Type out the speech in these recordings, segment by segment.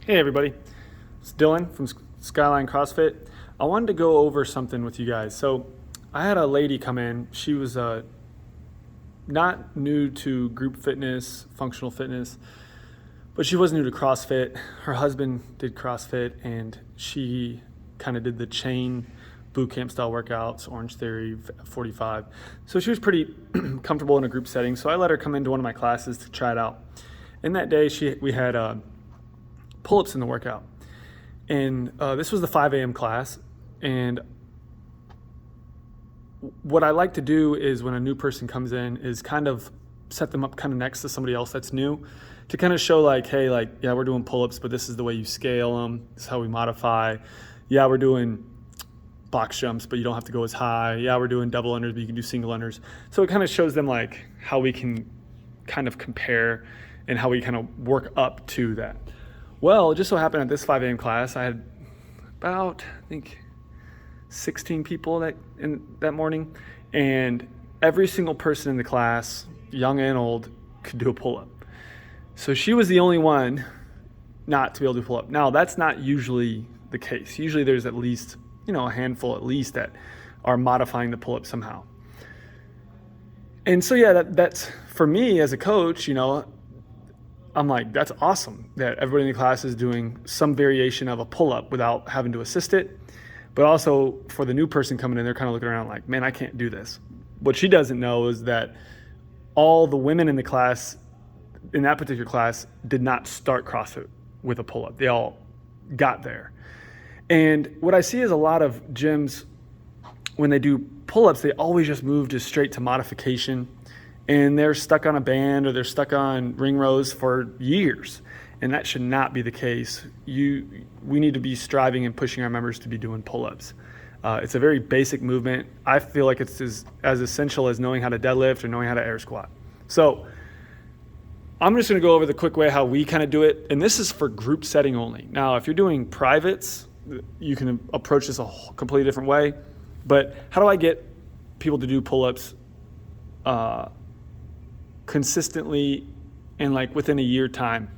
Hey everybody, it's Dylan from Skyline CrossFit. I wanted to go over something with you guys. So I had a lady come in. She was not new to group fitness, functional fitness, but she was new to CrossFit. Her husband did CrossFit and she kind of did the chain boot camp style workouts, Orange Theory, 45. So she was pretty comfortable in a group setting. So I let her come into one of my classes to try it out. And that day we had pull-ups in the workout. And this was the 5 a.m. class. And what I like to do is when a new person comes in is kind of set them up kind of next to somebody else that's new to kind of show like, hey, like, yeah, we're doing pull-ups, but this is the way you scale them. This is how we modify. Yeah, we're doing box jumps, but you don't have to go as high. Yeah, we're doing double unders, but you can do single unders. So it kind of shows them like how we can kind of compare and how we kind of work up to that. Well, it just so happened at this 5 a.m. class, I had about, I think, 16 people that morning, and every single person in the class, young and old, could do a pull-up. So she was the only one not to be able to pull up. Now, that's not usually the case. Usually there's at least, a handful at least that are modifying the pull-up somehow. And so, yeah, that's for me as a coach, I'm like, that's awesome that everybody in the class is doing some variation of a pull-up without having to assist it. But also for the new person coming in, they're kind of looking around like, man, I can't do this. What she doesn't know is that all the women in the class, in that particular class, did not start CrossFit with a pull-up. They all got there. And what I see is a lot of gyms, when they do pull-ups, they always just move just straight to modification. And they're stuck on a band or they're stuck on ring rows for years. And that should not be the case. We need to be striving and pushing our members to be doing pull-ups. It's a very basic movement. I feel like it's as essential as knowing how to deadlift or knowing how to air squat. So I'm just gonna go over the quick way how we kind of do it. And this is for group setting only. Now, if you're doing privates, you can approach this a completely different way. But how do I get people to do pull-ups consistently and like within a year time?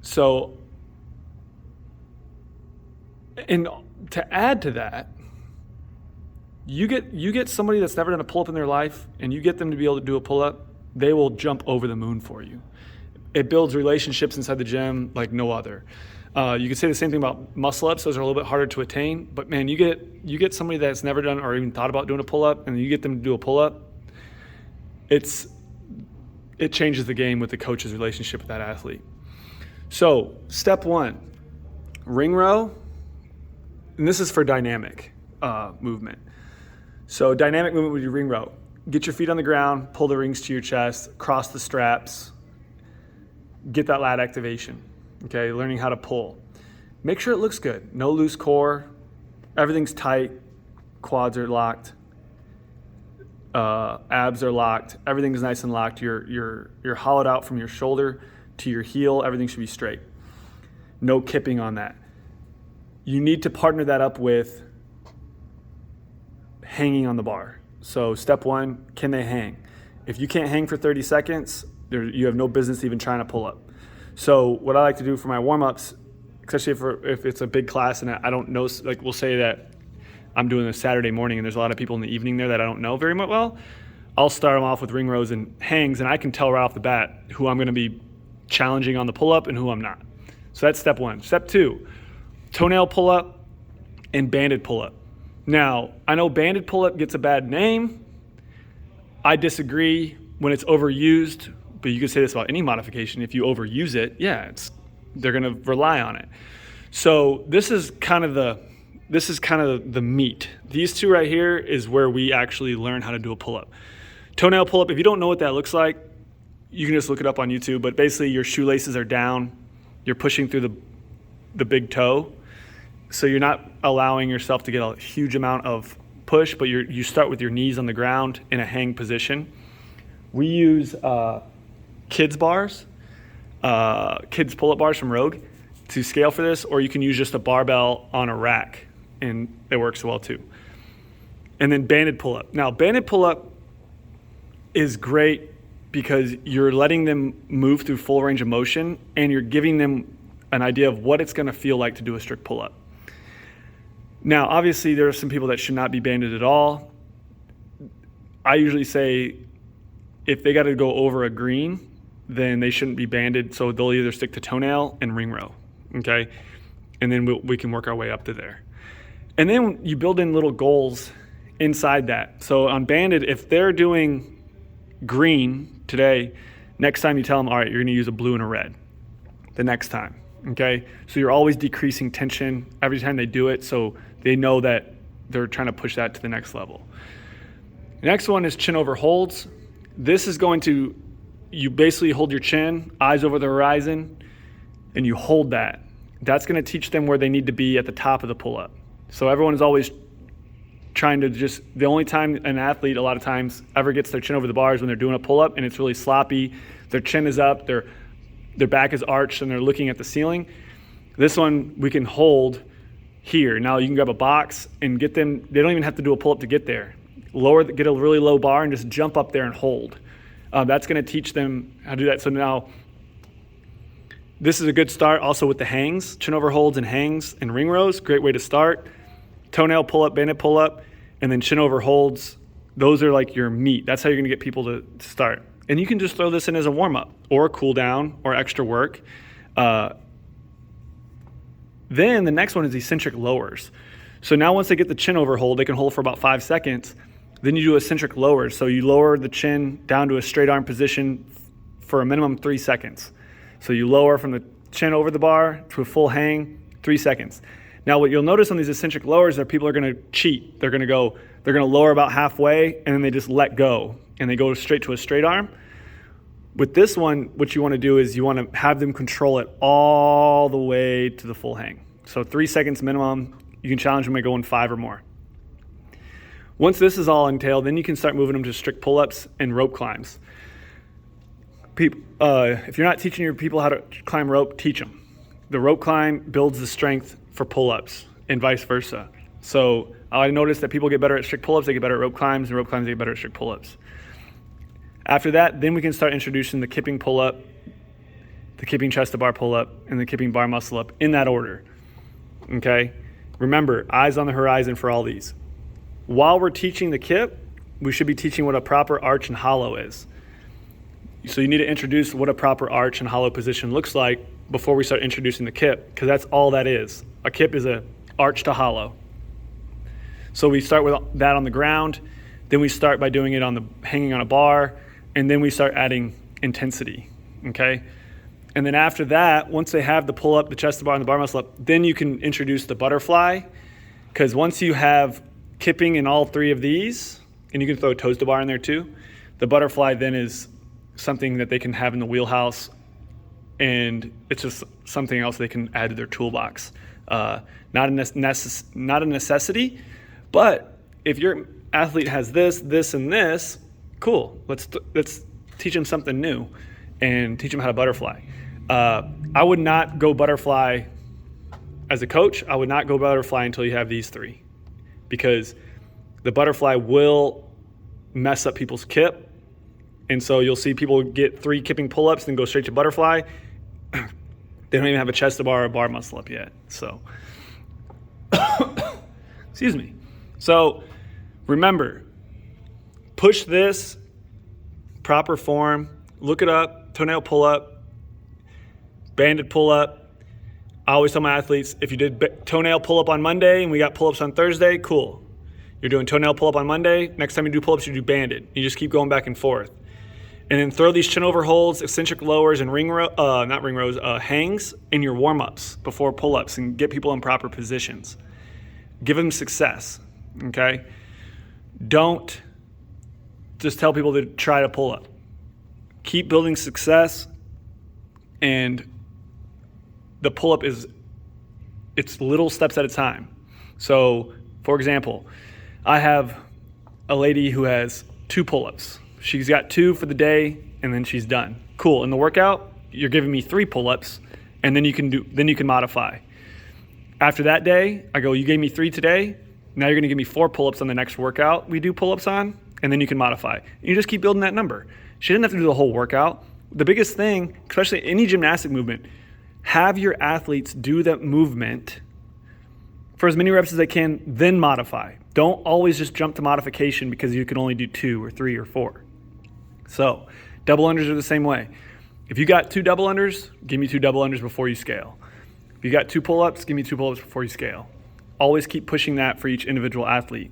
So, and to add to that, you get somebody that's never done a pull-up in their life and you get them to be able to do a pull-up, they will jump over the moon for you. It builds relationships inside the gym like no other. You could say the same thing about muscle-ups. Those are a little bit harder to attain, but man, you get somebody that's never done or even thought about doing a pull-up and you get them to do a pull-up, it changes the game with the coach's relationship with that athlete. So step one, ring row, and this is for dynamic movement. So dynamic movement would be ring row. Get your feet on the ground, pull the rings to your chest, cross the straps, get that lat activation, okay? Learning how to pull. Make sure it looks good. No loose core, everything's tight, quads are locked. Abs are locked. Everything's nice and locked. You're hollowed out from your shoulder to your heel. Everything should be straight. No kipping on that. You need to partner that up with hanging on the bar. So step one, can they hang? If you can't hang for 30 seconds, you have no business even trying to pull up. So what I like to do for my warm-ups, especially if it's a big class and I don't know, like we'll say that I'm doing a Saturday morning and there's a lot of people in the evening there that I don't know very much well, I'll start them off with ring rows and hangs, and I can tell right off the bat who I'm going to be challenging on the pull-up and who I'm not. So that's step one. Step two, toenail pull-up and banded pull-up. Now, I know banded pull-up gets a bad name. I disagree when it's overused, but you could say this about any modification. If you overuse it, they're going to rely on it. So this is kind of the meat. These two right here is where we actually learn how to do a pull-up. Toenail pull-up, if you don't know what that looks like, you can just look it up on YouTube, but basically your shoelaces are down, you're pushing through the big toe, so you're not allowing yourself to get a huge amount of push, but you start with your knees on the ground in a hang position. We use kids bars, kids pull-up bars from Rogue to scale for this, or you can use just a barbell on a rack, and it works well too. And then banded pull-up. Now, banded pull-up is great because you're letting them move through full range of motion and you're giving them an idea of what it's going to feel like to do a strict pull-up. Now, obviously, there are some people that should not be banded at all. I usually say if they got to go over a green, then they shouldn't be banded. So they'll either stick to toenail and ring row, okay? And then we can work our way up to there. And then you build in little goals inside that. So on banded, if they're doing green today, next time you tell them, all right, you're going to use a blue and a red the next time, okay? So you're always decreasing tension every time they do it, so they know that they're trying to push that to the next level. The next one is chin over holds. This is going to, you basically hold your chin, eyes over the horizon, and you hold that. That's going to teach them where they need to be at the top of the pull-up. So everyone is always trying to just, the only time an athlete a lot of times ever gets their chin over the bar is when they're doing a pull-up and it's really sloppy. Their chin is up, their back is arched, and they're looking at the ceiling. This one we can hold here. Now you can grab a box and get them, they don't even have to do a pull-up to get there. Get a really low bar and just jump up there and hold. That's going to teach them how to do that. So now this is a good start also with the hangs, chin over holds and hangs and ring rows. Great way to start. Toenail pull-up, banded pull-up, and then chin over holds. Those are like your meat. That's how you're going to get people to start. And you can just throw this in as a warm-up or a cool down or extra work. Then the next one is eccentric lowers. So now once they get the chin over hold, they can hold for about 5 seconds. Then you do eccentric lowers. So you lower the chin down to a straight arm position for a minimum 3 seconds. So you lower from the chin over the bar to a full hang, 3 seconds. Now what you'll notice on these eccentric lowers are people are going to cheat. They're going to lower about halfway and then they just let go and they go straight to a straight arm. With this one, what you want to do is you want to have them control it all the way to the full hang. So 3 seconds minimum. You can challenge them by going 5 or more. Once this is all entailed, then you can start moving them to strict pull-ups and rope climbs. If you're not teaching your people how to climb rope, teach them. The rope climb builds the strength for pull-ups and vice versa. So I noticed that people get better at strict pull-ups, they get better at rope climbs, and rope climbs, they get better at strict pull-ups. After that, then we can start introducing the kipping pull-up, the kipping chest to bar pull-up, and the kipping bar muscle up in that order. Okay? Remember, eyes on the horizon for all these. While we're teaching the kip, we should be teaching what a proper arch and hollow is. So you need to introduce what a proper arch and hollow position looks like before we start introducing the kip, because that's all that is. A kip is a arch to hollow. So we start with that on the ground, then we start by doing it hanging on a bar, and then we start adding intensity, okay? And then after that, once they have the pull-up, the chest to bar, and the bar muscle up, then you can introduce the butterfly, because once you have kipping in all 3 of these, and you can throw toes to bar in there too, the butterfly then is something that they can have in the wheelhouse, and it's just something else they can add to their toolbox. Not a necessity, but if your athlete has this, and this, cool. Let's teach them something new and teach them how to butterfly. I would not go butterfly as a coach. I would not go butterfly until you have these 3, because the butterfly will mess up people's kip. And so you'll see people get 3 kipping pull-ups and go straight to butterfly. They don't even have a chest to bar or bar muscle up yet. So, excuse me. So remember, push this, proper form, look it up, toenail pull-up, banded pull-up. I always tell my athletes, if you did toenail pull-up on Monday and we got pull-ups on Thursday, cool. You're doing toenail pull-up on Monday. Next time you do pull-ups, you do banded. You just keep going back and forth. And then throw these chin over holds, eccentric lowers, and hangs in your warm-ups before pull-ups and get people in proper positions. Give them success, okay? Don't just tell people to try to pull up. Keep building success, and the pull-up it's little steps at a time. So, for example, I have a lady who has 2 pull-ups. She's got 2 for the day, and then she's done. Cool. In the workout, you're giving me 3 pull-ups, and then you can modify. After that day, I go, you gave me 3 today. Now you're going to give me 4 pull-ups on the next workout we do pull-ups on, and then you can modify. You just keep building that number. She didn't have to do the whole workout. The biggest thing, especially any gymnastic movement, have your athletes do that movement for as many reps as they can, then modify. Don't always just jump to modification because you can only do 2 or 3 or 4. So double unders are the same way. If you got 2 double unders, give me 2 double unders before you scale. If you got 2 pull-ups, give me 2 pull-ups before you scale. Always keep pushing that for each individual athlete.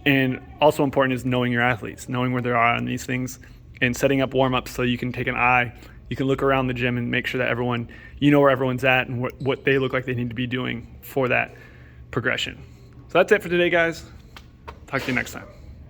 And also important is knowing your athletes, knowing where they are on these things, and setting up warm-ups so you can take an eye. You can look around the gym and make sure that everyone, you know where everyone's at and what they look like they need to be doing for that progression. So that's it for today, guys. Talk to you next time.